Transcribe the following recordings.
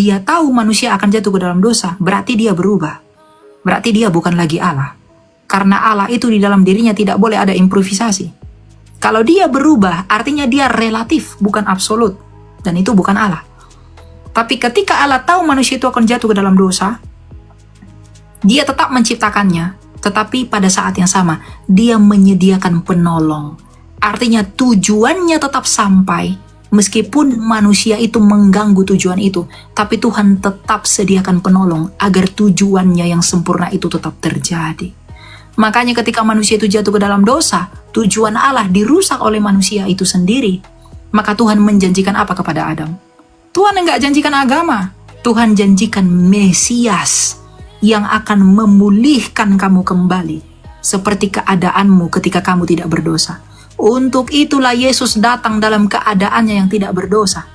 dia tahu manusia akan jatuh ke dalam dosa, berarti dia berubah. Berarti dia bukan lagi Allah. Karena Allah itu di dalam dirinya tidak boleh ada improvisasi. Kalau dia berubah, artinya dia relatif, bukan absolut. Dan itu bukan Allah. Tapi ketika Allah tahu manusia itu akan jatuh ke dalam dosa, dia tetap menciptakannya. Tetapi pada saat yang sama, dia menyediakan penolong. Artinya tujuannya tetap sampai, meskipun manusia itu mengganggu tujuan itu, tapi Tuhan tetap sediakan penolong agar tujuannya yang sempurna itu tetap terjadi. Makanya ketika manusia itu jatuh ke dalam dosa, tujuan Allah dirusak oleh manusia itu sendiri. Maka Tuhan menjanjikan apa kepada Adam? Tuhan enggak janjikan agama. Tuhan janjikan Mesias yang akan memulihkan kamu kembali seperti keadaanmu ketika kamu tidak berdosa. Untuk itulah Yesus datang dalam keadaannya yang tidak berdosa.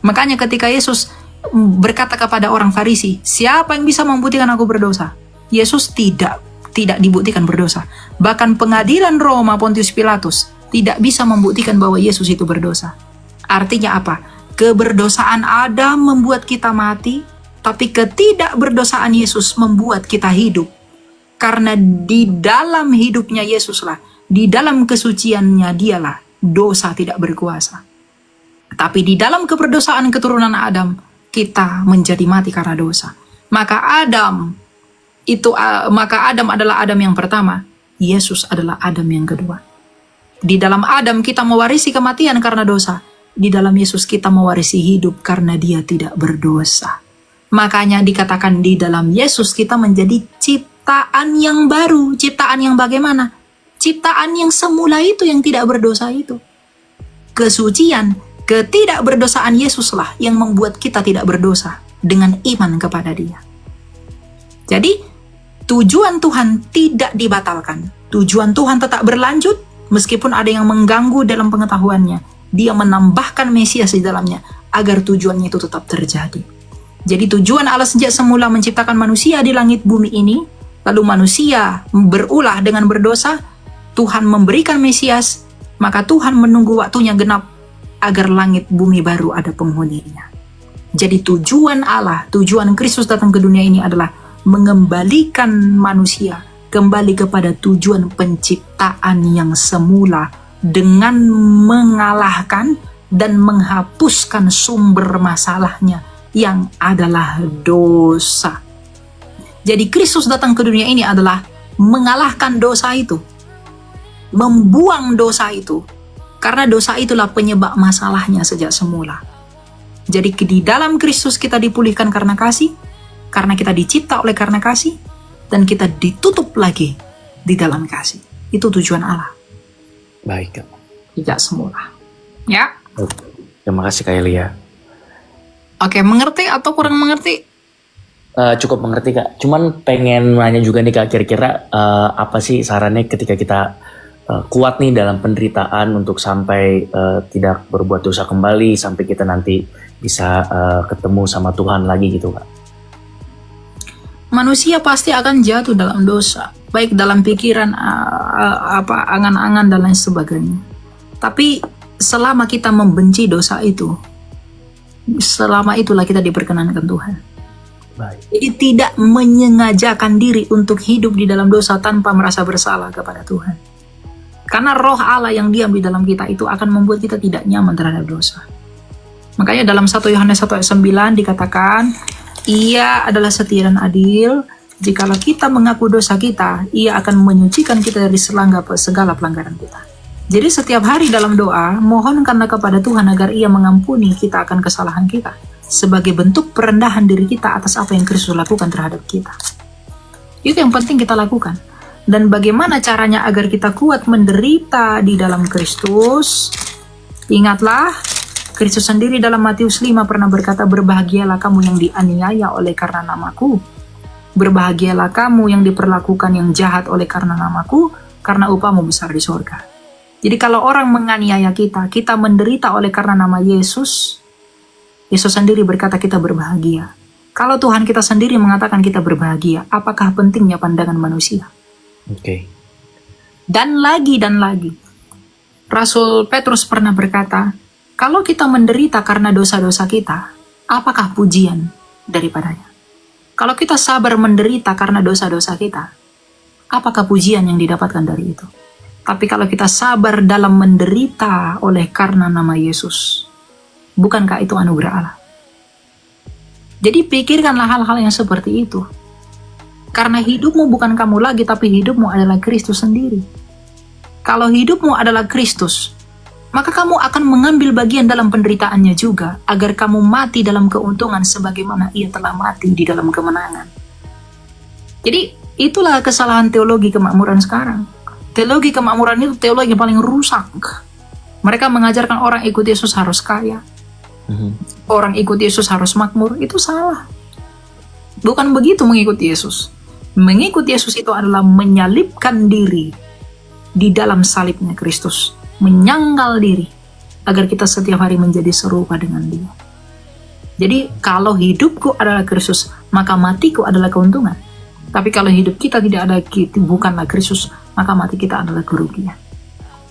Makanya ketika Yesus berkata kepada orang Farisi, siapa yang bisa membuktikan aku berdosa? Yesus tidak dibuktikan berdosa. Bahkan pengadilan Roma Pontius Pilatus tidak bisa membuktikan bahwa Yesus itu berdosa. Artinya apa? Keberdosaan Adam membuat kita mati, tapi ketidakberdosaan Yesus membuat kita hidup. Karena di dalam hidupnya Yesuslah, di dalam kesuciannya dialah, dosa tidak berkuasa. Tapi di dalam keberdosaan keturunan Adam, kita menjadi mati karena dosa. Maka Adam adalah Adam yang pertama, Yesus adalah Adam yang kedua. Di dalam Adam kita mewarisi kematian karena dosa. Di dalam Yesus kita mewarisi hidup karena dia tidak berdosa. Makanya dikatakan di dalam Yesus kita menjadi ciptaan yang baru. Ciptaan yang bagaimana? Ciptaan yang semula itu yang tidak berdosa itu. Kesucian, ketidakberdosaan Yesuslah yang membuat kita tidak berdosa dengan iman kepada Dia. Jadi tujuan Tuhan tidak dibatalkan. Tujuan Tuhan tetap berlanjut meskipun ada yang mengganggu dalam pengetahuannya. Dia menambahkan Mesias di dalamnya agar tujuannya itu tetap terjadi. Jadi tujuan Allah sejak semula menciptakan manusia di langit bumi ini, lalu manusia berulah dengan berdosa, Tuhan memberikan Mesias, maka Tuhan menunggu waktunya genap agar langit bumi baru ada penghuninya. Jadi tujuan Allah, tujuan Kristus datang ke dunia ini adalah mengembalikan manusia kembali kepada tujuan penciptaan yang semula dengan mengalahkan dan menghapuskan sumber masalahnya yang adalah dosa. Jadi Kristus datang ke dunia ini adalah mengalahkan dosa itu, membuang dosa itu, karena dosa itulah penyebab masalahnya sejak semula. Jadi di dalam Kristus kita dipulihkan karena kasih, karena kita dicipta oleh karena kasih, dan kita ditutup lagi di dalam kasih. Itu tujuan Allah. Baik, Kak. Sejak semula. Ya. Terima kasih, Kak Elia. Oke, mengerti atau kurang mengerti? Cukup mengerti, Kak. Cuman pengen nanya juga nih, Kak, kira-kira apa sih sarannya ketika kita kuat nih dalam penderitaan untuk sampai tidak berbuat dosa kembali, sampai kita nanti bisa ketemu sama Tuhan lagi gitu, Kak? Manusia pasti akan jatuh dalam dosa, baik dalam pikiran, angan-angan dan lain sebagainya. Tapi selama kita membenci dosa itu, selama itulah kita diperkenankan Tuhan. Baik. Jadi tidak menyengajakan diri untuk hidup di dalam dosa tanpa merasa bersalah kepada Tuhan. Karena roh Allah yang diam di dalam kita itu akan membuat kita tidak nyaman terhadap dosa. Makanya dalam 1 Yohanes 1 ayat 9 dikatakan, Ia adalah setia dan adil. Jikalau kita mengaku dosa kita, Ia akan menyucikan kita dari segala pelanggaran kita. Jadi setiap hari dalam doa, mohonkanlah kepada Tuhan agar Ia mengampuni kita akan kesalahan kita, sebagai bentuk perendahan diri kita atas apa yang Kristus lakukan terhadap kita. Itu yang penting kita lakukan. Dan bagaimana caranya agar kita kuat menderita di dalam Kristus? Ingatlah, Kristus sendiri dalam Matius 5 pernah berkata, berbahagialah kamu yang dianiaya oleh karena namaku. Berbahagialah kamu yang diperlakukan yang jahat oleh karena namaku, karena upahmu besar di surga. Jadi kalau orang menganiaya kita, kita menderita oleh karena nama Yesus, Yesus sendiri berkata kita berbahagia. Kalau Tuhan kita sendiri mengatakan kita berbahagia, apakah pentingnya pandangan manusia? Oke. Dan lagi, Rasul Petrus pernah berkata, kalau kita menderita karena dosa-dosa kita, apakah pujian? daripadanya. Kalau kita sabar menderita karena dosa-dosa kita, apakah pujian yang didapatkan dari itu? Tapi kalau kita sabar dalam menderita oleh karena nama Yesus, bukankah itu anugerah Allah? Jadi pikirkanlah hal-hal yang seperti itu. Karena hidupmu bukan kamu lagi, tapi hidupmu adalah Kristus sendiri. Kalau hidupmu adalah Kristus, maka kamu akan mengambil bagian dalam penderitaannya juga, agar kamu mati dalam keuntungan sebagaimana ia telah mati di dalam kemenangan. Jadi itulah kesalahan teologi kemakmuran sekarang. Teologi kemakmuran itu teologi yang paling rusak. Mereka mengajarkan orang ikut Yesus harus kaya, orang ikut Yesus harus makmur. Itu salah. Bukan begitu mengikuti Yesus. Mengikut Yesus itu adalah menyalibkan diri di dalam salibnya Kristus, menyangkal diri agar kita setiap hari menjadi serupa dengan Dia. Jadi kalau hidupku adalah Kristus, maka matiku adalah keuntungan. Tapi kalau hidup kita tidak ada, bukanlah Kristus, maka mati kita adalah kerugian.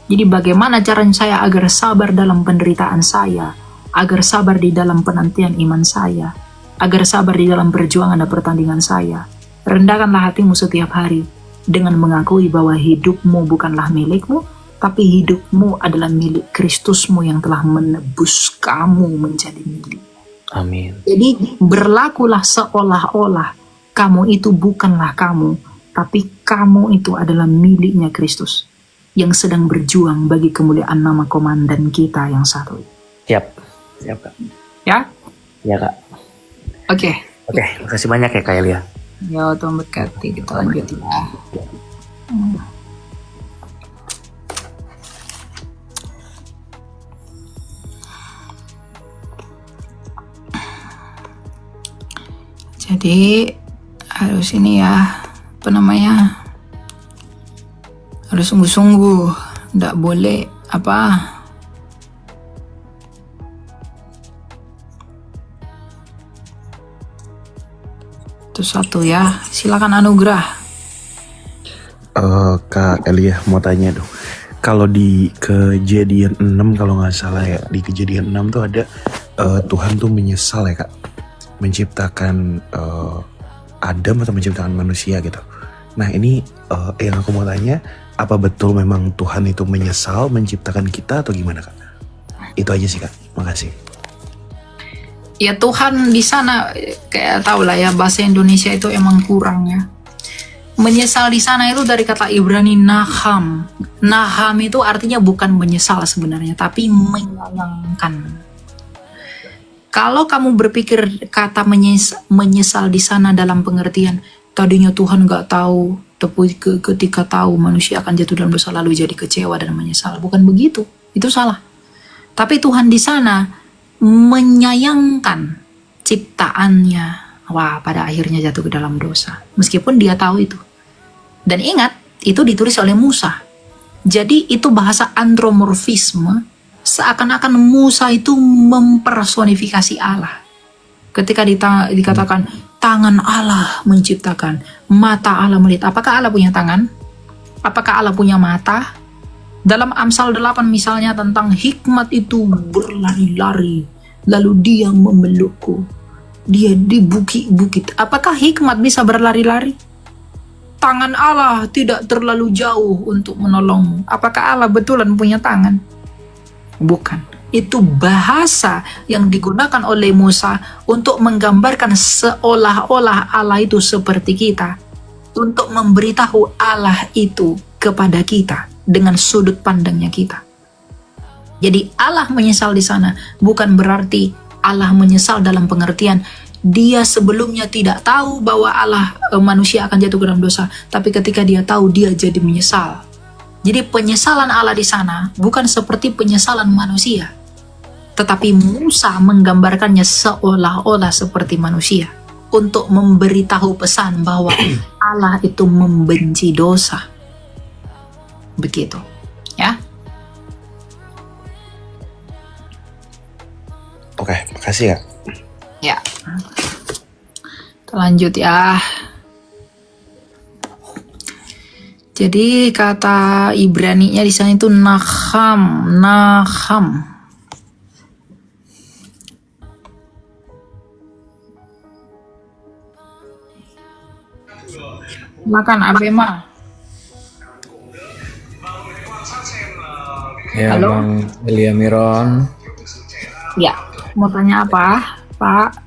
Jadi bagaimana caranya saya agar sabar dalam penderitaan saya, agar sabar di dalam penantian iman saya, agar sabar di dalam perjuangan dan pertandingan saya? Rendahkanlah hatimu setiap hari dengan mengakui bahwa hidupmu bukanlah milikmu, tapi hidupmu adalah milik Kristusmu yang telah menebus kamu menjadi milik. Amin. Jadi berlakulah seolah-olah kamu itu bukanlah kamu, tapi kamu itu adalah miliknya Kristus yang sedang berjuang bagi kemuliaan nama komandan kita yang satu. Siap, Kak. Ya? Ya, Kak. Oke, makasih banyak ya, Kak Elia. ya Tuhan berkati. Kita lanjut ya. Jadi harus ini ya, apa namanya, harus sungguh-sungguh, tidak boleh apa, itu satu ya. Silakan Anugrah. Kak Elia mau tanya dong. Kalau di Kejadian 6 kalau nggak salah ya, di Kejadian 6 tuh ada Tuhan tuh menyesal ya Kak, menciptakan Adam atau menciptakan manusia gitu. Nah ini yang aku mau tanya, apa betul memang Tuhan itu menyesal menciptakan kita atau gimana Kak? Itu aja sih Kak, makasih. Ya Tuhan di sana kayak tau lah ya, bahasa Indonesia itu emang kurang ya. Menyesal di sana itu dari kata Ibrani naham. Naham itu artinya bukan menyesal sebenarnya, tapi menyayangkan. Kalau kamu berpikir kata menyesal di sana dalam pengertian tadinya Tuhan nggak tahu, tapi ketika tahu manusia akan jatuh dalam dosa lalu jadi kecewa dan menyesal, bukan begitu. Itu salah. Tapi Tuhan di sana menyayangkan ciptaannya. Wah, pada akhirnya jatuh ke dalam dosa. Meskipun dia tahu itu. Dan ingat, itu ditulis oleh Musa. Jadi itu bahasa antromorfisme. Seakan-akan Musa itu mempersonifikasi Allah. Ketika dikatakan, tangan Allah menciptakan, mata Allah melihat. Apakah Allah punya tangan? Apakah Allah punya mata? Dalam Amsal 8 misalnya tentang hikmat itu berlari-lari, lalu dia memelukku. Dia di bukit-bukit. Apakah hikmat bisa berlari-lari? Tangan Allah tidak terlalu jauh untuk menolongmu. Apakah Allah betulan punya tangan? Bukan. Itu bahasa yang digunakan oleh Musa untuk menggambarkan seolah-olah Allah itu seperti kita. Untuk memberitahu Allah itu kepada kita dengan sudut pandangnya kita. Jadi Allah menyesal di sana bukan berarti Allah menyesal dalam pengertian dia sebelumnya tidak tahu bahwa manusia akan jatuh ke dalam dosa, tapi ketika dia tahu dia jadi menyesal. Jadi penyesalan Allah di sana bukan seperti penyesalan manusia, tetapi Musa menggambarkannya seolah-olah seperti manusia untuk memberitahu pesan bahwa Allah itu membenci dosa. Begitu, ya. Oke, makasih ya. Ya. Kita lanjut ya. Jadi kata Ibrani-nya di sana itu naham. Makan Abema. Ya, Halo? Bang Elia Miron, Ya, mau tanya apa, Pak?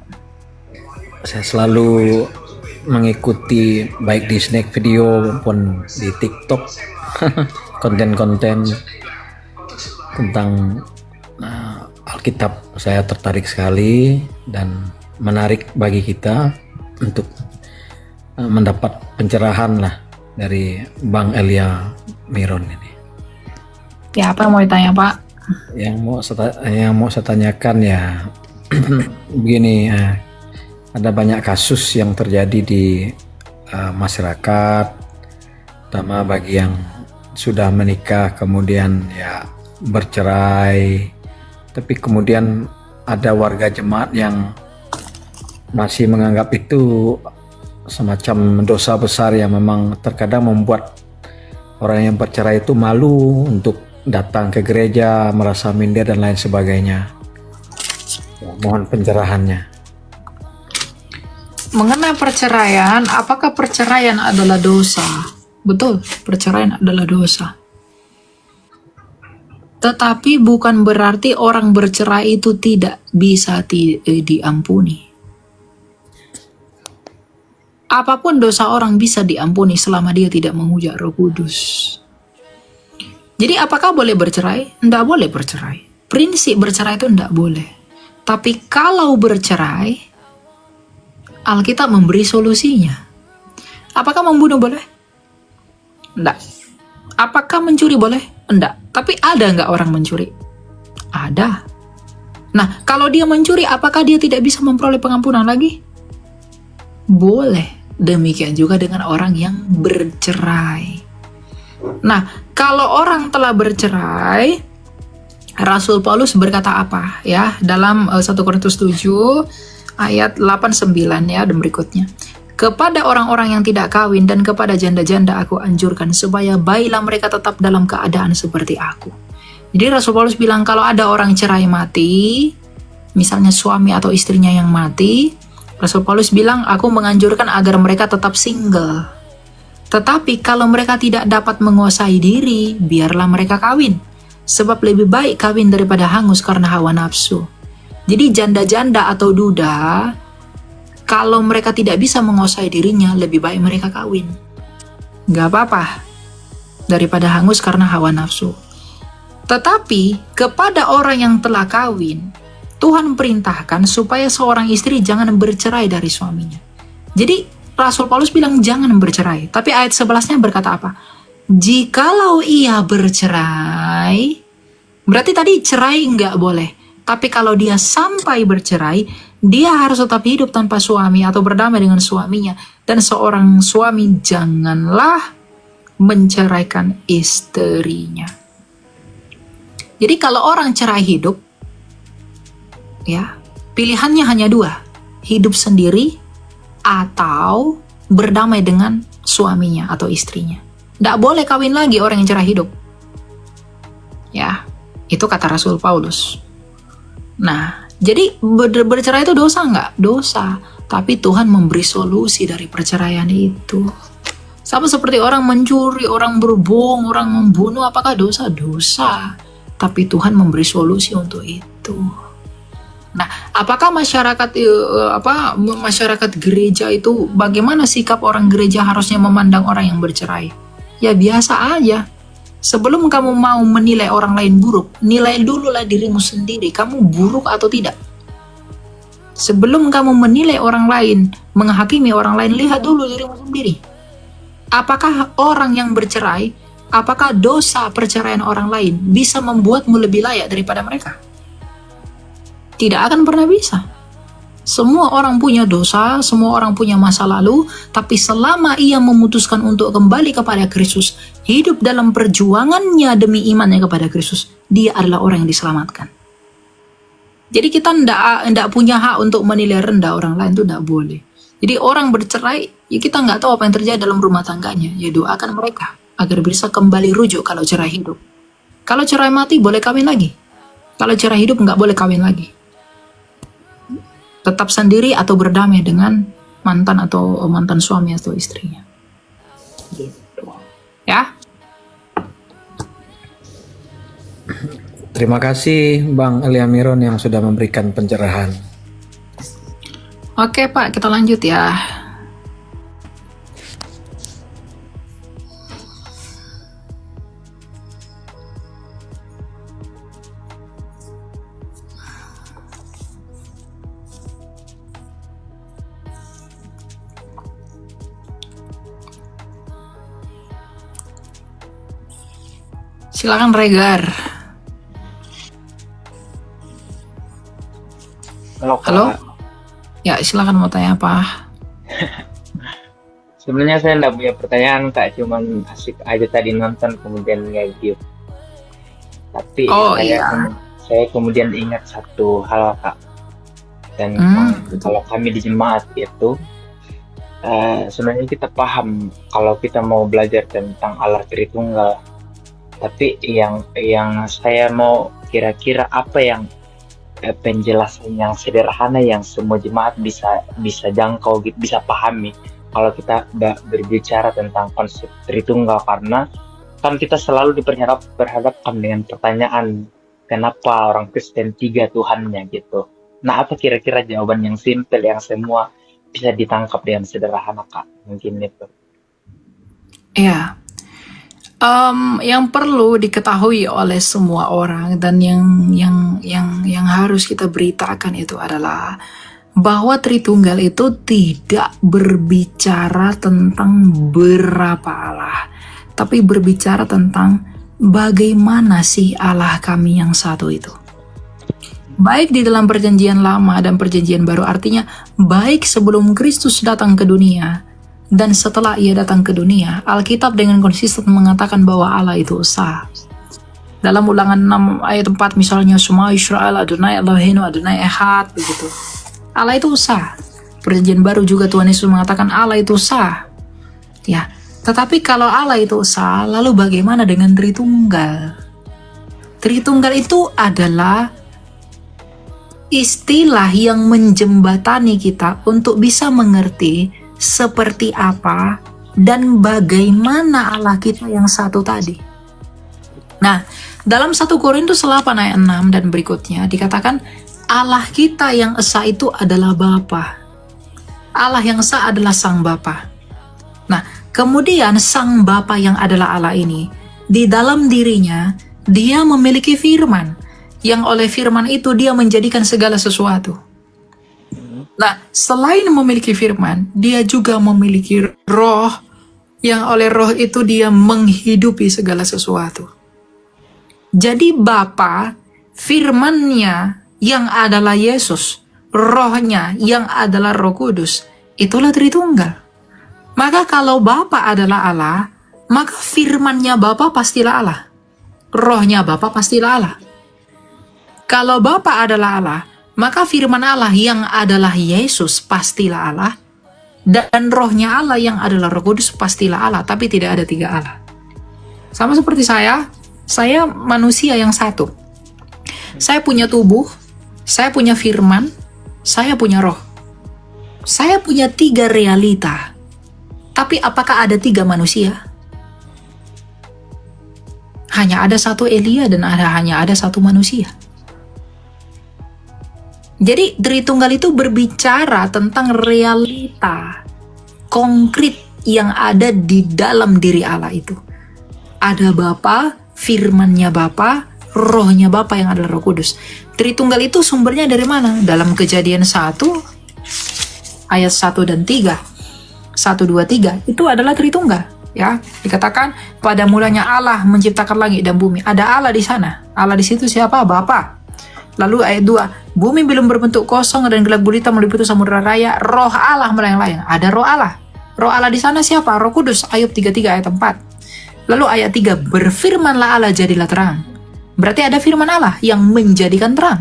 saya selalu mengikuti baik di snack video maupun di TikTok konten-konten tentang Alkitab. Saya tertarik sekali dan menarik bagi kita untuk mendapat pencerahan lah dari Bang Elia Miron ini. Ya, apa yang mau ditanya, Pak? Yang mau saya tanyakan ya begini, ada banyak kasus yang terjadi di masyarakat, terutama bagi yang sudah menikah kemudian ya bercerai, tapi kemudian ada warga jemaat yang masih menganggap itu semacam dosa besar yang memang terkadang membuat orang yang bercerai itu malu untuk datang ke gereja, merasa minder dan lain sebagainya. Ya, mohon pencerahannya. Mengenai perceraian, apakah perceraian adalah dosa? Betul, perceraian adalah dosa. Tetapi bukan berarti orang bercerai itu tidak bisa diampuni. Apapun dosa orang bisa diampuni selama dia tidak menghujat Roh Kudus. Jadi apakah boleh bercerai? Tidak boleh bercerai. Prinsip bercerai itu tidak boleh. Tapi kalau bercerai, Alkitab memberi solusinya. Apakah membunuh boleh? Tidak. Apakah mencuri boleh? Tidak. Tapi ada nggak orang mencuri? Ada. Nah, kalau dia mencuri, apakah dia tidak bisa memperoleh pengampunan lagi? Boleh. Demikian juga dengan orang yang bercerai. Nah, kalau orang telah bercerai, Rasul Paulus berkata apa ya dalam 1 Korintus 7 ayat 8-9 ya dan berikutnya. Kepada orang-orang yang tidak kawin dan kepada janda-janda aku anjurkan supaya baiklah mereka tetap dalam keadaan seperti aku. Jadi Rasul Paulus bilang kalau ada orang cerai mati, misalnya suami atau istrinya yang mati, Rasul Paulus bilang aku menganjurkan agar mereka tetap single. Tetapi kalau mereka tidak dapat menguasai diri, biarlah mereka kawin. Sebab lebih baik kawin daripada hangus karena hawa nafsu. Jadi janda-janda atau duda, kalau mereka tidak bisa menguasai dirinya, lebih baik mereka kawin. Gak apa-apa, daripada hangus karena hawa nafsu. Tetapi kepada orang yang telah kawin, Tuhan perintahkan supaya seorang istri jangan bercerai dari suaminya. Jadi Rasul Paulus bilang jangan bercerai. Tapi ayat 11-nya berkata apa? Jikalau ia bercerai, berarti tadi cerai nggak boleh. Tapi kalau dia sampai bercerai, dia harus tetap hidup tanpa suami atau berdamai dengan suaminya. Dan seorang suami janganlah menceraikan istrinya. Jadi kalau orang cerai hidup, ya pilihannya hanya dua, hidup sendiri atau berdamai dengan suaminya atau istrinya. Tidak boleh kawin lagi orang yang cerai hidup. Ya, itu kata Rasul Paulus. Nah, jadi bercerai itu dosa nggak? Dosa. Tapi Tuhan memberi solusi dari perceraian itu. Sama seperti orang mencuri, orang berbohong, orang membunuh, apakah dosa? Dosa. Tapi Tuhan memberi solusi untuk itu. Nah, apakah masyarakat gereja itu bagaimana sikap orang gereja harusnya memandang orang yang bercerai? Ya biasa aja. Sebelum kamu mau menilai orang lain buruk, nilai dululah dirimu sendiri. Kamu buruk atau tidak? Sebelum kamu menilai orang lain, menghakimi orang lain, lihat dulu dirimu sendiri. Apakah orang yang bercerai, apakah dosa perceraian orang lain bisa membuatmu lebih layak daripada mereka? Tidak akan pernah bisa. Semua orang punya dosa, semua orang punya masa lalu, tapi selama ia memutuskan untuk kembali kepada Kristus, hidup dalam perjuangannya demi imannya kepada Kristus, dia adalah orang yang diselamatkan. Jadi kita tidak punya hak untuk menilai rendah orang lain, itu tidak boleh. Jadi orang bercerai, ya kita nggak tahu apa yang terjadi dalam rumah tangganya, ya doakan mereka agar bisa kembali rujuk kalau cerai hidup. Kalau cerai mati boleh kawin lagi. Kalau cerai hidup nggak boleh kawin lagi. Tetap sendiri atau berdamai dengan mantan atau mantan suami atau istrinya. Gitu. Ya. Terima kasih Bang Elia Miron yang sudah memberikan pencerahan. Oke Pak, kita lanjut ya. Silakan Regar. Halo, Kak. Halo? Ya, silakan mau tanya apa? Sebenarnya saya nggak punya pertanyaan, Kak. Cuman asik aja tadi nonton kemudian nge-view. Tapi Oh, saya, iya. saya kemudian ingat satu hal, Kak. Dan Betul. kalau kami di jemaat itu, sebenarnya kita paham kalau kita mau belajar tentang Allah Tritunggal. Tapi yang saya mau kira-kira apa yang penjelasan yang sederhana yang semua jemaat bisa jangkau, gitu, bisa pahami kalau kita berbicara tentang konsep Tritunggal, karena kan kita selalu berhadapkan dengan pertanyaan kenapa orang Kristen 3 Tuhannya gitu. Nah, apa kira-kira jawaban yang simpel yang semua bisa ditangkap dengan sederhana, Kak? Mungkin itu. Iya. Yang perlu diketahui oleh semua orang dan yang harus kita beritakan itu adalah bahwa Tritunggal itu tidak berbicara tentang berapa Allah, tapi berbicara tentang bagaimana sih Allah kami yang satu itu. Baik di dalam perjanjian lama dan perjanjian baru, artinya baik sebelum Kristus datang ke dunia dan setelah ia datang ke dunia, Alkitab dengan konsisten mengatakan bahwa Allah itu esa. Dalam Ulangan 6 ayat 4 misalnya, Shema Israel Adonai Eloheinu Adonai Echad, begitu. Allah itu esa. Perjanjian baru juga Tuhan Yesus mengatakan Allah itu esa. Ya, tetapi kalau Allah itu esa, lalu bagaimana dengan Tritunggal? Tritunggal itu adalah istilah yang menjembatani kita untuk bisa mengerti seperti apa dan bagaimana Allah kita yang satu tadi. Nah, dalam 1 Korintus 8 ayat 6 dan berikutnya dikatakan Allah kita yang esa itu adalah Bapa. Allah yang esa adalah Sang Bapa. Nah, kemudian Sang Bapa yang adalah Allah ini, di dalam dirinya dia memiliki firman, yang oleh firman itu dia menjadikan segala sesuatu. Nah, selain memiliki firman, dia juga memiliki roh, yang oleh roh itu dia menghidupi segala sesuatu. Jadi Bapa, firman-Nya yang adalah Yesus, rohnya yang adalah Roh Kudus, itulah Tritunggal. Maka kalau Bapa adalah Allah, maka firman-Nya Bapa pastilah Allah. Rohnya Bapa pastilah Allah. Kalau Bapa adalah Allah, maka firman Allah yang adalah Yesus pastilah Allah, dan rohnya Allah yang adalah Roh Kudus pastilah Allah, tapi tidak ada 3 Allah. Sama seperti saya manusia yang satu. Saya punya tubuh, saya punya firman, saya punya roh. Saya punya 3 realita. Tapi apakah ada 3 manusia? Hanya ada 1 Elia dan hanya ada 1 manusia. Jadi Tritunggal itu berbicara tentang realita konkret yang ada di dalam diri Allah itu. Ada Bapa, firman-Nya Bapa, rohnya Bapa yang adalah Roh Kudus. Tritunggal itu sumbernya dari mana? Dalam Kejadian 1 ayat 1 dan 3. 1, 2, 3 itu adalah Tritunggal. Ya, dikatakan pada mulanya Allah menciptakan langit dan bumi. Ada Allah di sana. Allah di situ siapa? Bapa. Lalu ayat 2, bumi belum berbentuk kosong dan gelap gulita meliputi samudera raya, roh Allah melayang-layang. Ada roh Allah. Roh Allah di sana siapa? Roh Kudus. Ayub 33 ayat 4. Lalu ayat 3, berfirmanlah Allah jadilah terang. Berarti ada firman Allah yang menjadikan terang.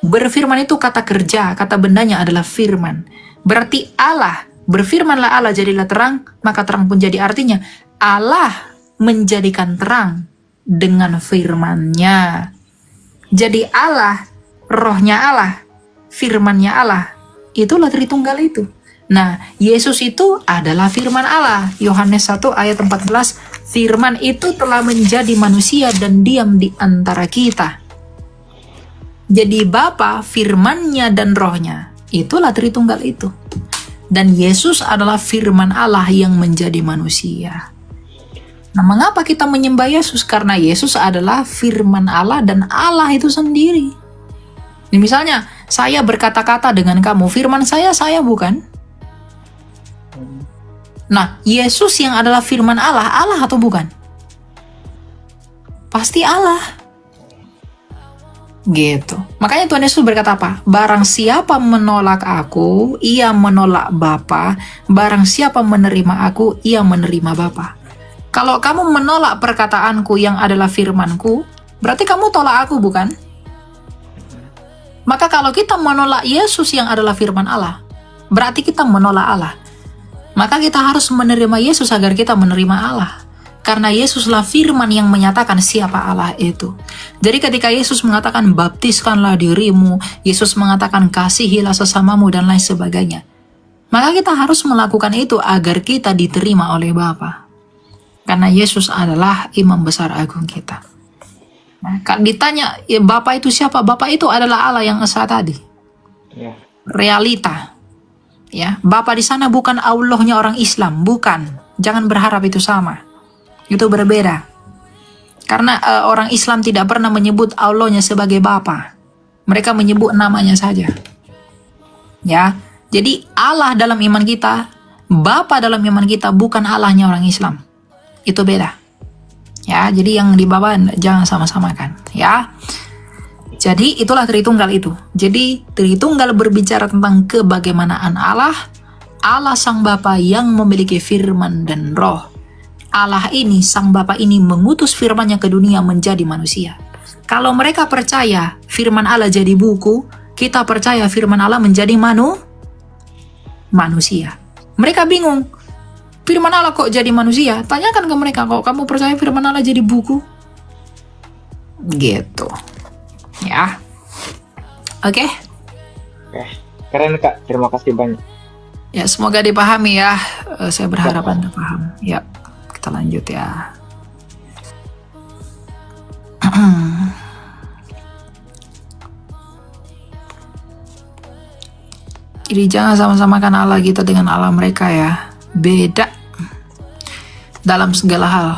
Berfirman itu kata kerja, kata bendanya adalah firman. Berarti Allah, berfirmanlah Allah jadilah terang, maka terang pun jadi. Artinya Allah menjadikan terang dengan firman-Nya. Jadi Allah, rohnya Allah, firman-Nya Allah, itulah Tritunggal itu. Nah, Yesus itu adalah firman Allah. Yohanes 1 ayat 14, firman itu telah menjadi manusia dan diam di antara kita. Jadi Bapa, firman-Nya dan Roh-Nya, itulah Tritunggal itu. Dan Yesus adalah firman Allah yang menjadi manusia. Nah, mengapa kita menyembah Yesus? Karena Yesus adalah firman Allah dan Allah itu sendiri. Ini misalnya, saya berkata-kata dengan kamu, firman saya bukan? Nah, Yesus yang adalah firman Allah, Allah atau bukan? Pasti Allah. Gitu. Makanya Tuhan Yesus berkata apa? Barang siapa menolak aku, ia menolak Bapa. Barang siapa menerima aku, ia menerima Bapa. Kalau kamu menolak perkataanku yang adalah firmanku, berarti kamu tolak aku, bukan? Maka kalau kita menolak Yesus yang adalah firman Allah, berarti kita menolak Allah. Maka kita harus menerima Yesus agar kita menerima Allah. Karena Yesuslah firman yang menyatakan siapa Allah itu. Jadi ketika Yesus mengatakan baptiskanlah dirimu, Yesus mengatakan kasihilah sesamamu dan lain sebagainya. Maka kita harus melakukan itu agar kita diterima oleh Bapa. Karena Yesus adalah imam besar agung kita. Nah, ditanya, ya, Bapa itu siapa? Bapa itu adalah Allah yang esa tadi. Ya. Realita. Ya, Bapa di sana bukan Allahnya orang Islam, bukan. Jangan berharap itu sama. Itu berbeda. Karena orang Islam tidak pernah menyebut Allahnya sebagai Bapa. Mereka menyebut namanya saja. Ya, jadi Allah dalam iman kita, Bapa dalam iman kita bukan Allahnya orang Islam. Itu beda. Ya, jadi yang dibawa jangan sama-samakan. Ya. Jadi itulah Tritunggal itu. Jadi Tritunggal berbicara tentang kebagaimanaan Allah, Allah Sang Bapa yang memiliki firman dan roh. Allah ini, Sang Bapa ini mengutus firman-Nya ke dunia menjadi manusia. Kalau mereka percaya firman Allah jadi buku, kita percaya firman Allah menjadi manusia. Mereka bingung. Firman Allah kok jadi manusia? Tanyakan ke mereka, kok kamu percaya firman Allah jadi buku? Gitu. Ya. Oke. Oke. Keren Kak, terima kasih banyak. Ya, semoga dipahami ya. Saya berharap Anda paham. Ya, kita lanjut ya. Jadi jangan sama-samakan Allah kita dengan Allah mereka ya. Beda dalam segala hal.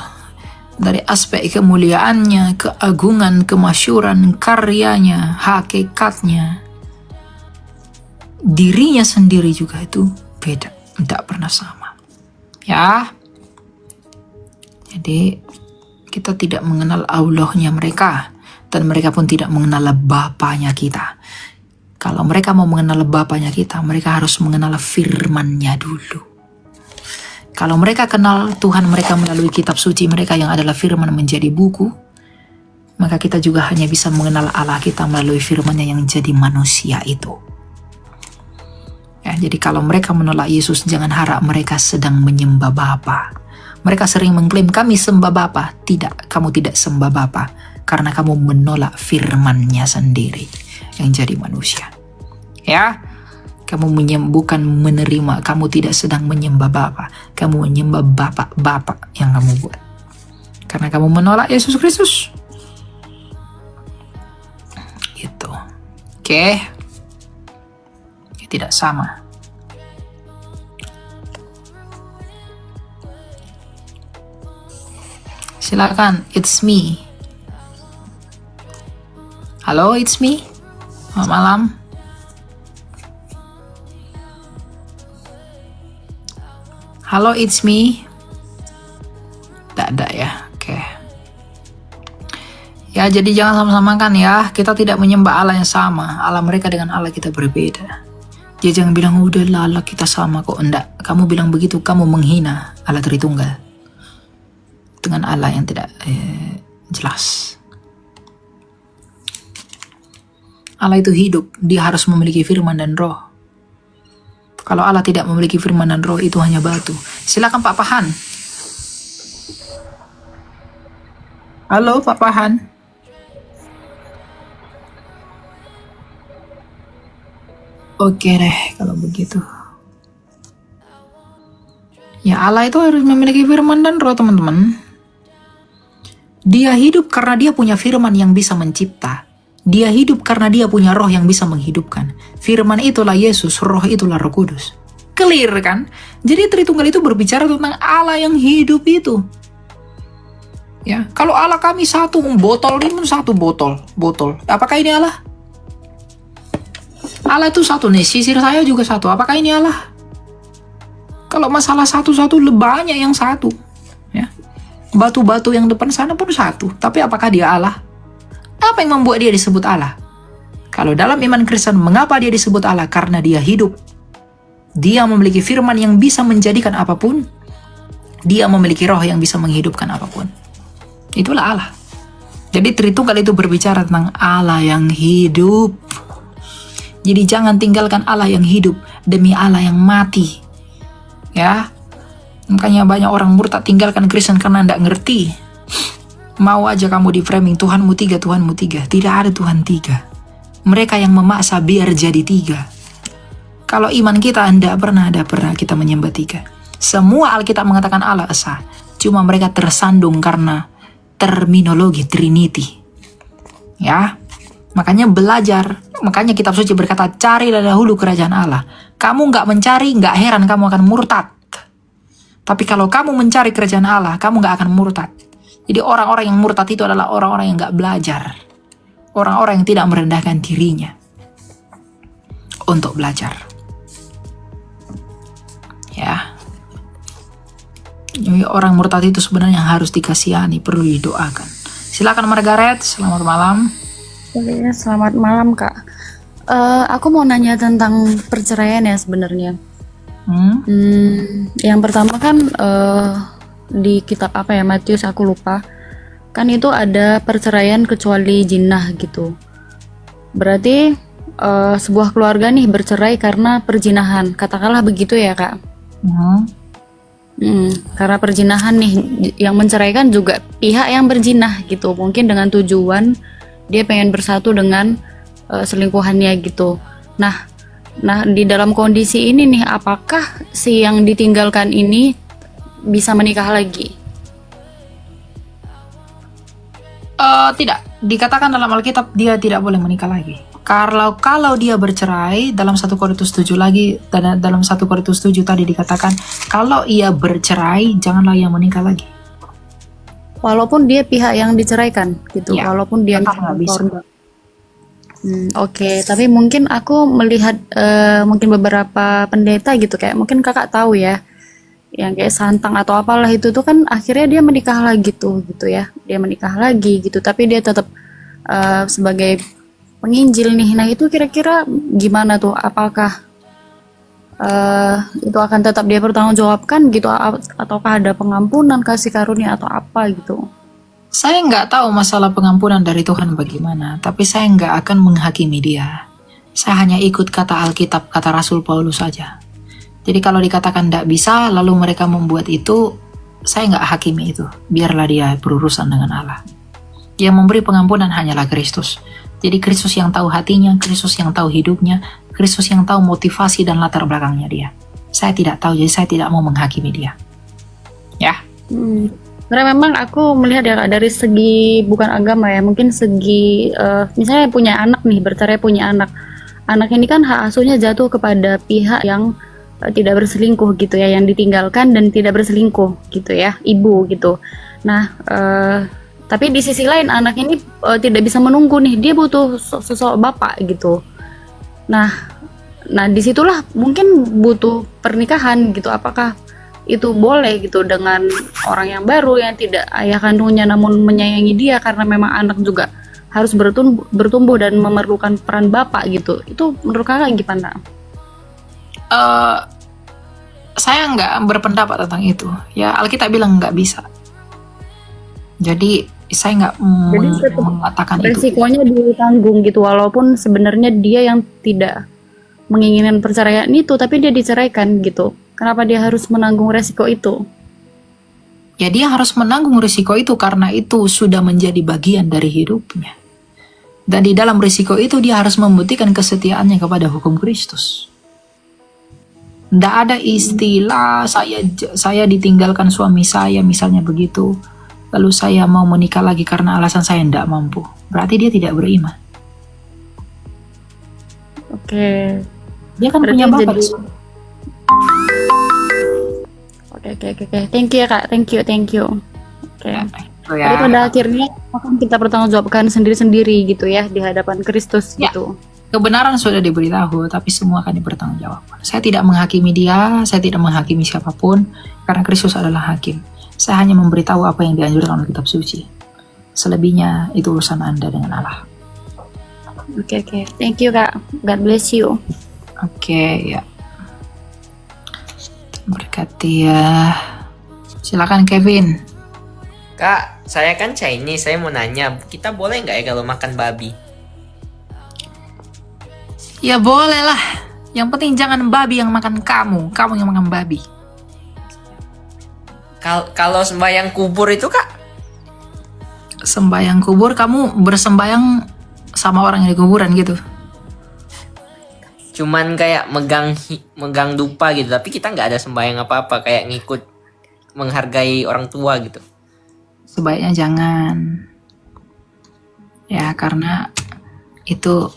Dari aspek kemuliaannya, keagungan, kemasyuran, karyanya, hakikatnya, dirinya sendiri juga itu beda, tidak pernah sama. Ya, jadi kita tidak mengenal Allahnya mereka, dan mereka pun tidak mengenal Bapanya kita. Kalau mereka mau mengenal Bapanya kita, mereka harus mengenal firman-Nya dulu. Kalau mereka kenal Tuhan mereka melalui kitab suci mereka yang adalah firman menjadi buku, maka kita juga hanya bisa mengenal Allah kita melalui firman-Nya yang jadi manusia itu. Ya, jadi kalau mereka menolak Yesus, jangan harap mereka sedang menyembah Bapa. Mereka sering mengklaim kami sembah Bapa. Tidak, kamu tidak sembah Bapa karena kamu menolak firman-Nya sendiri yang jadi manusia. Ya. Kamu bukan menerima, kamu tidak sedang menyembah Bapa. Kamu menyembah Bapak yang kamu buat. Karena kamu menolak Yesus Kristus. Gitu. Oke. Tidak sama. Silakan, it's me. Halo, it's me. Selamat malam. Halo, it's me. Tidak ada ya, oke. Ya, jadi jangan sama-samakan ya. Kita tidak menyembah Allah yang sama. Allah mereka dengan Allah kita berbeda. Jadi jangan bilang, udahlah Allah kita sama kok. Enggak, kamu bilang begitu, kamu menghina Allah Tritunggal. Dengan Allah yang tidak jelas. Allah itu hidup, dia harus memiliki firman dan roh. Kalau Allah tidak memiliki firman dan roh, itu hanya batu. Silakan Pak Pahan. Halo Pak Pahan. Oke deh kalau begitu. Ya, Allah itu harus memiliki firman dan roh, teman-teman. Dia hidup karena dia punya firman yang bisa mencipta. Dia hidup karena dia punya roh yang bisa menghidupkan. Firman itulah Yesus, roh itulah Roh Kudus. Clear kan? Jadi Tritunggal itu berbicara tentang Allah yang hidup itu. Ya, kalau Allah kami satu botol ini satu botol. Apakah ini Allah? Allah itu satu nih, sisir saya juga satu. Apakah ini Allah? Kalau masalah satu-satu banyak yang satu. Ya. Batu-batu yang depan sana pun satu. Tapi apakah dia Allah? Apa yang membuat dia disebut Allah? Kalau dalam iman Kristen, mengapa dia disebut Allah? Karena dia hidup. Dia memiliki firman yang bisa menjadikan apapun. Dia memiliki roh yang bisa menghidupkan apapun. Itulah Allah. Jadi Tritunggal itu berbicara tentang Allah yang hidup. Jadi jangan tinggalkan Allah yang hidup demi Allah yang mati. Ya. Makanya banyak orang murtad tinggalkan Kristen karena tidak ngerti. Mau aja kamu di framing Tuhanmu tiga, Tuhanmu tiga. Tidak ada Tuhan tiga. Mereka yang memaksa biar jadi tiga. Kalau iman kita tidak pernah kita menyembah tiga. Semua Alkitab mengatakan Allah Esa. Cuma mereka tersandung karena terminologi Trinity. Ya. Makanya belajar. Makanya kitab suci berkata, carilah dahulu kerajaan Allah. Kamu nggak mencari, nggak heran kamu akan murtad. Tapi kalau kamu mencari kerajaan Allah, kamu nggak akan murtad. Jadi orang-orang yang murtad itu adalah orang-orang yang nggak belajar. Orang-orang yang tidak merendahkan dirinya untuk belajar. Ya. Jadi orang murtad itu sebenarnya harus dikasihani, perlu didoakan. Silakan Margaret, selamat malam. Oke, selamat malam Kak. Aku mau nanya tentang perceraian ya sebenarnya. Yang pertama kan di kitab apa ya, Matius aku lupa. Kan itu ada perceraian kecuali jinah gitu. Berarti sebuah keluarga nih bercerai karena perzinahan. Katakanlah begitu ya Kak. Karena perzinahan nih, yang menceraikan juga pihak yang berzinah gitu. Mungkin dengan tujuan dia pengen bersatu dengan selingkuhannya gitu. Nah, di dalam kondisi ini nih, apakah si yang ditinggalkan ini bisa menikah lagi? Tidak, dikatakan dalam Alkitab dia tidak boleh menikah lagi. Kalau dia bercerai, dalam 1 Korintus 7 lagi, dalam 1 Korintus 7 tadi dikatakan, kalau ia bercerai, janganlah ia menikah lagi. Walaupun dia pihak yang diceraikan gitu, Ya, walaupun dia nggak bisa. korban. Oke, tapi mungkin aku melihat mungkin beberapa pendeta gitu, kayak mungkin kakak tahu ya, yang kayak Santang atau apalah itu tuh kan akhirnya dia menikah lagi tuh gitu ya, dia menikah lagi gitu, tapi dia tetap sebagai penginjil nih. Nah itu kira-kira gimana tuh? Apakah itu akan tetap dia bertanggungjawabkan gitu, ataukah ada pengampunan, kasih karunia atau apa gitu? Saya nggak tahu masalah pengampunan dari Tuhan bagaimana, tapi saya nggak akan menghakimi dia. Saya hanya ikut kata Alkitab, kata Rasul Paulus saja. Jadi kalau dikatakan tidak bisa, lalu mereka membuat itu, saya nggak hakimi itu. Biarlah dia berurusan dengan Allah. Yang memberi pengampunan hanyalah Kristus. Jadi Kristus yang tahu hatinya, Kristus yang tahu hidupnya, Kristus yang tahu motivasi dan latar belakangnya dia. Saya tidak tahu, jadi saya tidak mau menghakimi dia. Ya. Karena memang aku melihat ya Kak, dari segi bukan agama ya, mungkin segi misalnya punya anak nih, bercerai punya anak. Anak ini kan hak asuhnya jatuh kepada pihak yang tidak berselingkuh gitu ya, yang ditinggalkan dan tidak berselingkuh gitu ya, ibu gitu. Nah, tapi di sisi lain anak ini tidak bisa menunggu nih, dia butuh sosok bapak gitu. Nah disitulah mungkin butuh pernikahan gitu. Apakah itu boleh gitu dengan orang yang baru yang tidak ayah kandungnya namun menyayangi dia, karena memang anak juga harus bertumbuh dan memerlukan peran bapak gitu. Itu menurut kakak gimana? Saya nggak berpendapat tentang itu. Ya Alkitab bilang nggak bisa. Jadi saya nggak mengatakan itu. Resikonya ditanggung gitu, walaupun sebenarnya dia yang tidak menginginkan perceraian itu, tapi dia diceraikan gitu. Kenapa dia harus menanggung resiko itu? Ya dia harus menanggung risiko itu karena itu sudah menjadi bagian dari hidupnya. Dan di dalam risiko itu dia harus membuktikan kesetiaannya kepada hukum Kristus. Nggak ada istilah saya ditinggalkan suami saya misalnya begitu. Lalu saya mau menikah lagi karena alasan saya tidak mampu. Berarti dia tidak beriman. Oke. Dia kan Berarti punya bapak. jadi- Oke. Thank you ya Kak. Thank you. Oke. Itu Jadi pada akhirnya akan kita bertanggungjawabkan sendiri-sendiri gitu ya di hadapan Kristus Ya. gitu. Kebenaran sudah diberitahu, tapi semua akan dipertanggungjawabkan. Saya tidak menghakimi dia, saya tidak menghakimi siapapun, karena Kristus adalah hakim. Saya hanya memberitahu apa yang dianjurkan oleh kitab suci. Selebihnya itu urusan Anda dengan Allah. Oke. Thank you Kak. God bless you. Oke, ya. Berkati ya. Silakan Kevin. Kak, saya kan Chinese, saya mau nanya, kita boleh nggak ya kalau makan babi? Ya boleh lah. Yang penting jangan babi yang makan kamu yang makan babi. Kalau sembahyang kubur itu Kak? Sembayang kubur, kamu bersembayang sama orang yang di kuburan gitu. Cuman kayak megang dupa gitu, tapi kita nggak ada sembahyang apa-apa, kayak ngikut menghargai orang tua gitu. Sebaiknya jangan. Ya karena itu,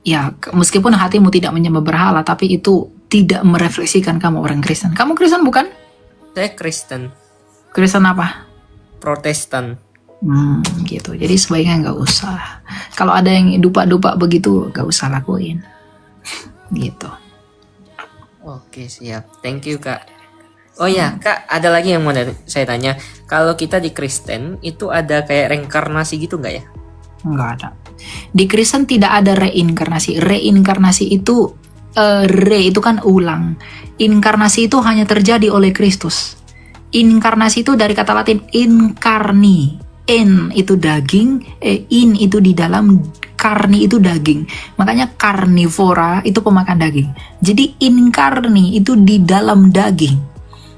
ya meskipun hatimu tidak menyembah berhala, tapi itu tidak merefleksikan kamu orang Kristen. Kamu Kristen bukan? Saya Kristen, Kristen apa? Protestan. Gitu. Jadi sebaiknya nggak usah. Kalau ada yang dupa-dupa begitu, nggak usah lakuin. Gitu. Oke, siap. Thank you Kak. Oh ya Kak, ada lagi yang mau saya tanya. Kalau kita di Kristen itu ada kayak reinkarnasi gitu nggak ya? Nggak ada. Di Kristen tidak ada reinkarnasi. Reinkarnasi itu itu kan ulang. Inkarnasi itu hanya terjadi oleh Kristus. Inkarnasi itu dari kata Latin incarni. En itu daging, in itu di dalam, karni itu daging. Makanya karnivora itu pemakan daging. Jadi inkarni itu di dalam daging.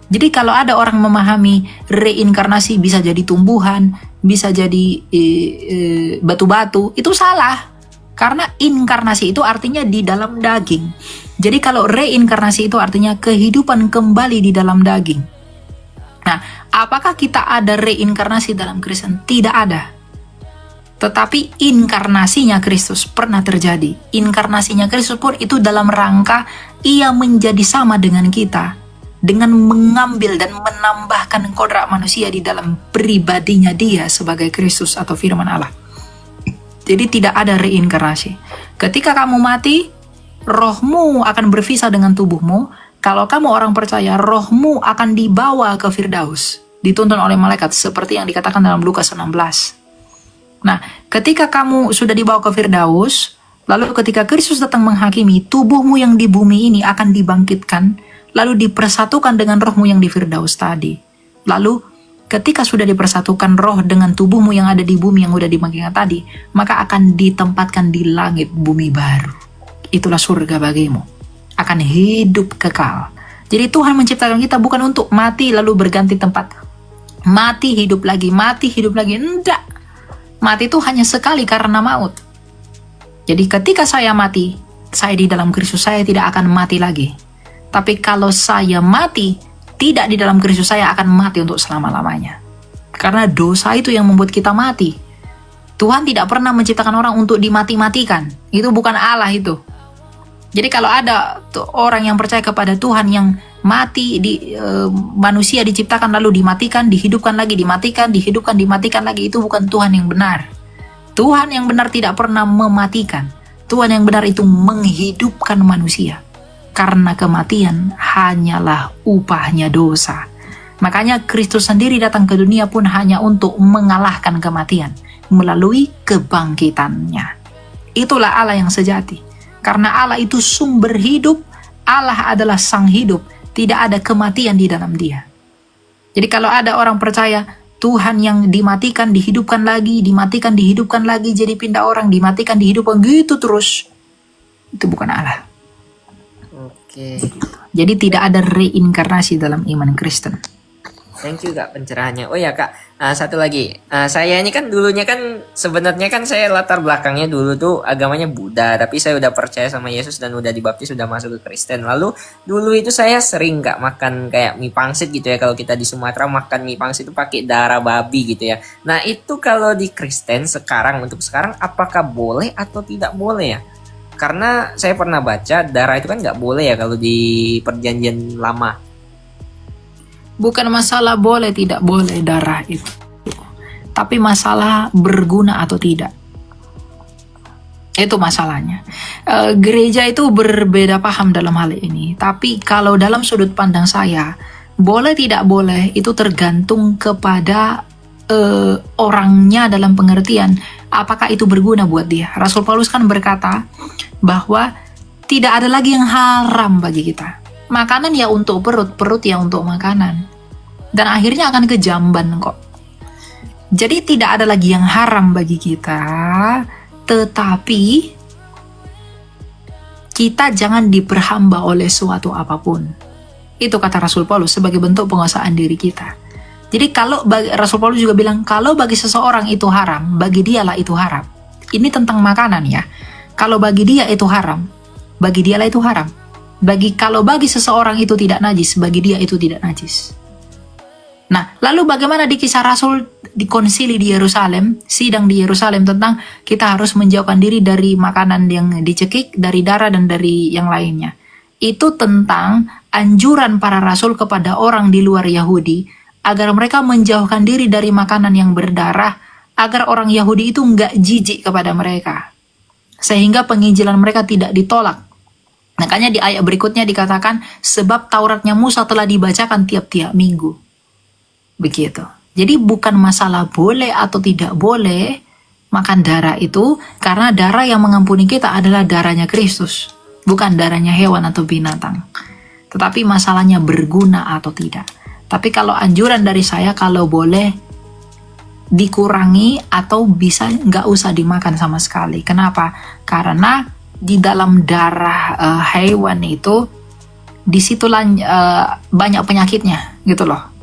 Jadi kalau ada orang memahami reinkarnasi bisa jadi tumbuhan, bisa jadi batu-batu, itu salah. Karena inkarnasi itu artinya di dalam daging. Jadi kalau reinkarnasi itu artinya kehidupan kembali di dalam daging. Nah, apakah kita ada reinkarnasi dalam Kristen? Tidak ada. Tetapi inkarnasinya Kristus pernah terjadi. Inkarnasinya Kristus pun itu dalam rangka ia menjadi sama dengan kita. Dengan mengambil dan menambahkan kodrat manusia di dalam pribadinya dia sebagai Kristus atau firman Allah. Jadi tidak ada reinkarnasi. Ketika kamu mati, rohmu akan berpisah dengan tubuhmu. Kalau kamu orang percaya, rohmu akan dibawa ke Firdaus, dituntun oleh malaikat, seperti yang dikatakan dalam Lukas 16. Nah, ketika kamu sudah dibawa ke Firdaus, lalu ketika Kristus datang menghakimi, tubuhmu yang di bumi ini akan dibangkitkan, lalu dipersatukan dengan rohmu yang di Firdaus tadi. Lalu, ketika sudah dipersatukan roh dengan tubuhmu yang ada di bumi yang sudah dibangkitkan tadi, maka akan ditempatkan di langit bumi baru. Itulah surga bagimu. Akan hidup kekal. Jadi Tuhan menciptakan kita bukan untuk mati lalu berganti tempat. Mati hidup lagi, enggak. Mati itu hanya sekali karena maut. Jadi ketika saya mati, saya di dalam Kristus, saya tidak akan mati lagi. Tapi kalau saya mati tidak di dalam Kristus, saya akan mati untuk selama-lamanya. Karena dosa itu yang membuat kita mati. Tuhan tidak pernah menciptakan orang untuk dimati-matikan. Itu bukan Allah itu. Jadi kalau ada orang yang percaya kepada Tuhan yang mati, manusia diciptakan lalu dimatikan, dihidupkan lagi, dimatikan, dihidupkan, dimatikan lagi, itu bukan Tuhan yang benar. Tuhan yang benar tidak pernah mematikan. Tuhan yang benar itu menghidupkan manusia. Karena kematian hanyalah upahnya dosa. Makanya Kristus sendiri datang ke dunia pun hanya untuk mengalahkan kematian melalui kebangkitannya. Itulah Allah yang sejati. Karena Allah itu sumber hidup, Allah adalah sang hidup, tidak ada kematian di dalam dia. Jadi kalau ada orang percaya Tuhan yang dimatikan, dihidupkan lagi, dimatikan, dihidupkan lagi, jadi pindah orang, dimatikan, dihidupkan, gitu terus. Itu bukan Allah. Oke. Jadi tidak ada reinkarnasi dalam iman Kristen. Thank you Kak pencerahannya. Oh ya Kak, satu lagi. Saya ini kan dulunya kan sebenarnya kan saya latar belakangnya dulu tuh agamanya Buddha, tapi saya udah percaya sama Yesus dan udah dibaptis, sudah masuk ke Kristen. Lalu dulu itu saya sering Kak makan kayak mie pangsit gitu ya. Kalau kita di Sumatera makan mie pangsit itu pakai darah babi gitu ya. Nah, itu kalau di Kristen sekarang untuk sekarang apakah boleh atau tidak boleh ya? Karena saya pernah baca darah itu kan nggak boleh ya kalau di perjanjian lama. Bukan masalah boleh tidak boleh darah itu, tapi masalah berguna atau tidak. Itu masalahnya. Gereja itu berbeda paham dalam hal ini. Tapi kalau dalam sudut pandang saya, boleh tidak boleh itu tergantung kepada orangnya dalam pengertian apakah itu berguna buat dia. Rasul Paulus kan berkata bahwa tidak ada lagi yang haram bagi kita. Makanan ya untuk perut, perut ya untuk makanan. Dan akhirnya akan kejamban kok. Jadi tidak ada lagi yang haram bagi kita, tetapi kita jangan diperhamba oleh suatu apapun. Itu kata Rasul Paulus sebagai bentuk penguasaan diri kita. Jadi kalau Rasul Paulus juga bilang, kalau bagi seseorang itu haram, bagi dialah itu haram. Ini tentang makanan ya. Kalau bagi dia itu haram, bagi dialah itu haram. Kalau bagi seseorang itu tidak najis, bagi dia itu tidak najis. Nah, lalu bagaimana di kisah Rasul di konsili di Yerusalem, sidang di Yerusalem tentang kita harus menjauhkan diri dari makanan yang dicekik, dari darah dan dari yang lainnya. Itu tentang anjuran para rasul kepada orang di luar Yahudi agar mereka menjauhkan diri dari makanan yang berdarah, agar orang Yahudi itu nggak jijik kepada mereka. Sehingga penginjilan mereka tidak ditolak. Makanya di ayat berikutnya dikatakan, sebab Tauratnya Musa telah dibacakan tiap-tiap minggu. Begitu. Jadi bukan masalah boleh atau tidak boleh makan darah itu, karena darah yang mengampuni kita adalah darahnya Kristus, bukan darahnya hewan atau binatang. Tetapi masalahnya berguna atau tidak. Tapi kalau anjuran dari saya, kalau boleh dikurangi atau bisa nggak usah dimakan sama sekali. Kenapa? Karena di dalam darah hewan itu disitulah banyak penyakitnya gitu loh.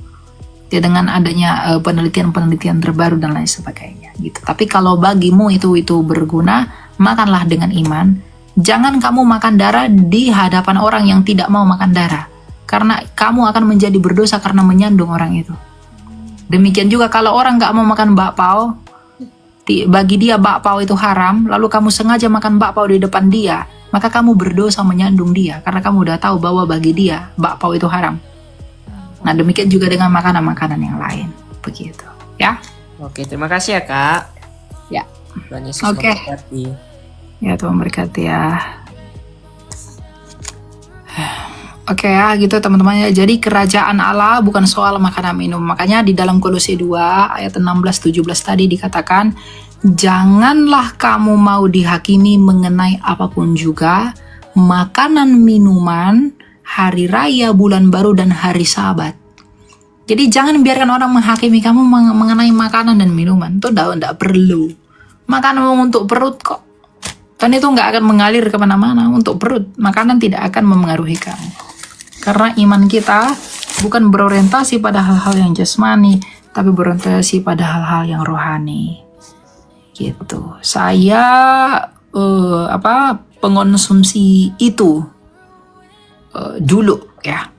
Ya, dengan adanya penelitian-penelitian terbaru dan lain sebagainya gitu. Tapi kalau bagimu itu berguna, makanlah dengan iman. Jangan kamu makan darah di hadapan orang yang tidak mau makan darah, karena kamu akan menjadi berdosa karena menyandung orang itu. Demikian juga kalau orang nggak mau makan bakpao, bagi dia bakpao itu haram, lalu kamu sengaja makan bakpao di depan dia, maka kamu berdosa menyandung dia, karena kamu udah tahu bahwa bagi dia bakpao itu haram. Nah, demikian juga dengan makanan-makanan yang lain, begitu, ya. Oke, terima kasih ya Kak. Ya. Tuhan Yesus Oke. memberkati. Ya, Tuhan berkati ya. Oke ya, gitu teman-teman ya. Jadi kerajaan Allah bukan soal makanan minum. Makanya di dalam Kolose 2 ayat 16-17 tadi dikatakan, janganlah kamu mau dihakimi mengenai apapun juga, makanan, minuman, hari raya, bulan baru, dan hari Sabat. Jadi jangan biarkan orang menghakimi kamu mengenai makanan dan minuman. Itu tidak perlu. Makanan untuk perut kok. Dan itu nggak akan mengalir kemana-mana untuk perut. Makanan tidak akan memengaruhi kamu. Karena iman kita bukan berorientasi pada hal-hal yang jasmani, tapi berorientasi pada hal-hal yang rohani. Gitu. Saya pengonsumsi itu dulu ya.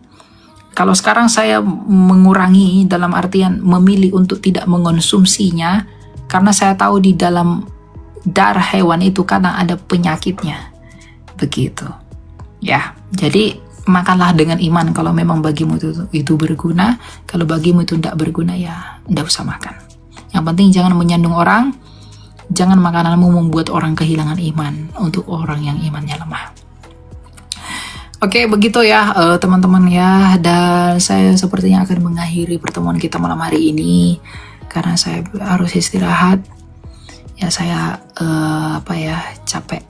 Kalau sekarang saya mengurangi dalam artian memilih untuk tidak mengonsumsinya, karena saya tahu di dalam darah hewan itu kadang ada penyakitnya. Begitu. Ya, jadi makanlah dengan iman kalau memang bagimu itu berguna. Kalau bagimu itu tidak berguna, ya tidak usah makan. Yang penting jangan menyandung orang, jangan makananmu membuat orang kehilangan iman untuk orang yang imannya lemah. Oke, begitu ya teman-teman ya. Dan saya sepertinya akan mengakhiri pertemuan kita malam hari ini karena saya harus istirahat. Ya saya capek.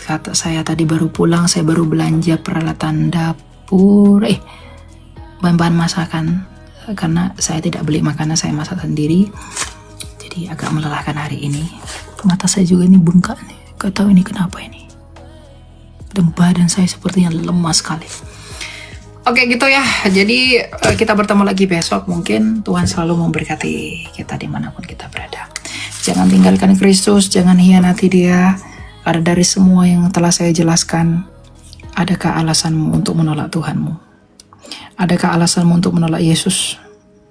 Kata saya tadi baru pulang, saya baru belanja peralatan dapur, bahan-bahan masakan, karena saya tidak beli makanan, saya masak sendiri. Jadi agak melelahkan hari ini. Mata saya juga ini bengkak nih, gak tahu ini kenapa ini. Dan badan saya sepertinya lemas sekali. Oke gitu ya. Jadi kita bertemu lagi besok. Mungkin Tuhan selalu memberkati kita dimanapun kita berada. Jangan tinggalkan Kristus, jangan hianati Dia. Karena dari semua yang telah saya jelaskan, adakah alasanmu untuk menolak Tuhanmu? Adakah alasanmu untuk menolak Yesus?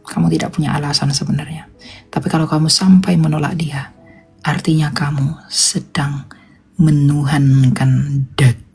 Kamu tidak punya alasan sebenarnya. Tapi kalau kamu sampai menolak Dia, artinya kamu sedang menuhankan daging.